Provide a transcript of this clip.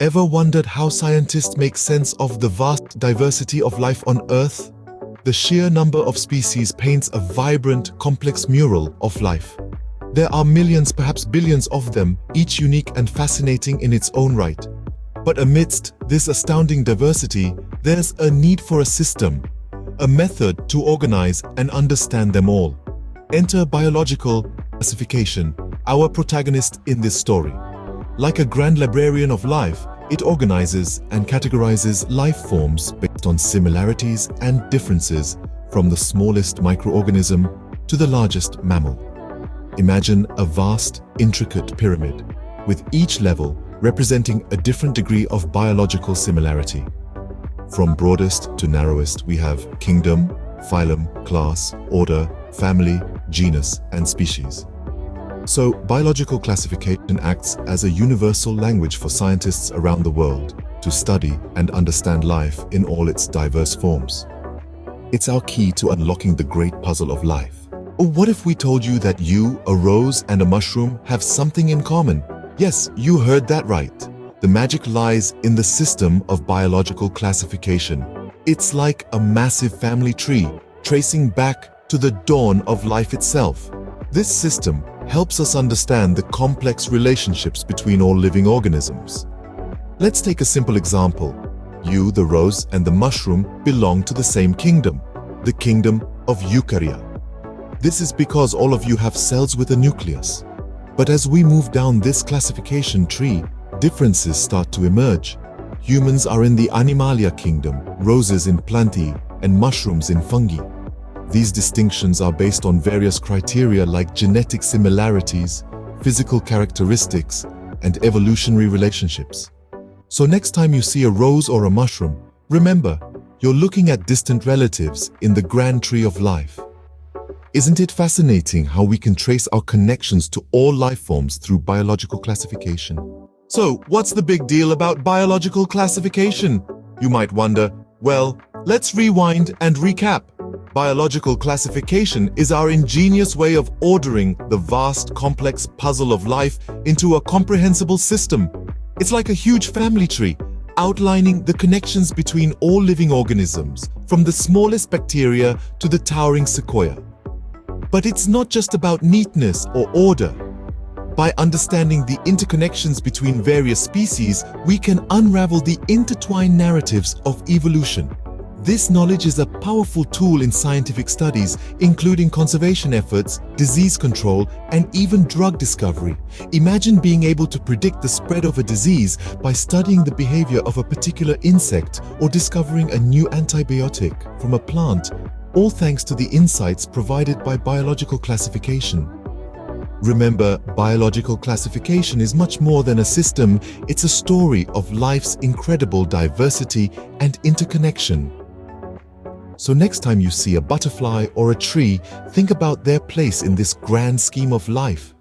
Ever wondered how scientists make sense of the vast diversity of life on Earth? The sheer number of species paints a vibrant, complex mural of life. There are millions, perhaps billions of them, each unique and fascinating in its own right. But amidst this astounding diversity, there's a need for a system, a method to organize and understand them all. Enter biological classification, our protagonist in this story. Like a grand librarian of life, it organizes and categorizes life forms based on similarities and differences, from the smallest microorganism to the largest mammal. Imagine a vast, intricate pyramid, with each level representing a different degree of biological similarity. From broadest to narrowest, we have kingdom, phylum, class, order, family, genus, and species. So, biological classification acts as a universal language for scientists around the world to study and understand life in all its diverse forms. It's our key to unlocking the great puzzle of life. Or what if we told you that you, a rose, and a mushroom have something in common? Yes, you heard that right. The magic lies in the system of biological classification. It's like a massive family tree, tracing back to the dawn of life itself. This system helps us understand the complex relationships between all living organisms. Let's take a simple example. You, the rose, and the mushroom belong to the same kingdom, the kingdom of Eukarya. This is because all of you have cells with a nucleus. But as we move down this classification tree, differences start to emerge. Humans are in the Animalia kingdom, roses in Plantae, and mushrooms in Fungi. These distinctions are based on various criteria like genetic similarities, physical characteristics, and evolutionary relationships. So next time you see a rose or a mushroom, remember, you're looking at distant relatives in the grand tree of life. Isn't it fascinating how we can trace our connections to all life forms through biological classification? So, what's the big deal about biological classification? You might wonder. Well, let's rewind and recap. Biological classification is our ingenious way of ordering the vast, complex puzzle of life into a comprehensible system. It's like a huge family tree, outlining the connections between all living organisms, from the smallest bacteria to the towering sequoia. But it's not just about neatness or order. By understanding the interconnections between various species, we can unravel the intertwined narratives of evolution. This knowledge is a powerful tool in scientific studies, including conservation efforts, disease control, and even drug discovery. Imagine being able to predict the spread of a disease by studying the behavior of a particular insect or discovering a new antibiotic from a plant, all thanks to the insights provided by biological classification. Remember, biological classification is much more than a system. It's a story of life's incredible diversity and interconnection. So next time you see a butterfly or a tree, think about their place in this grand scheme of life.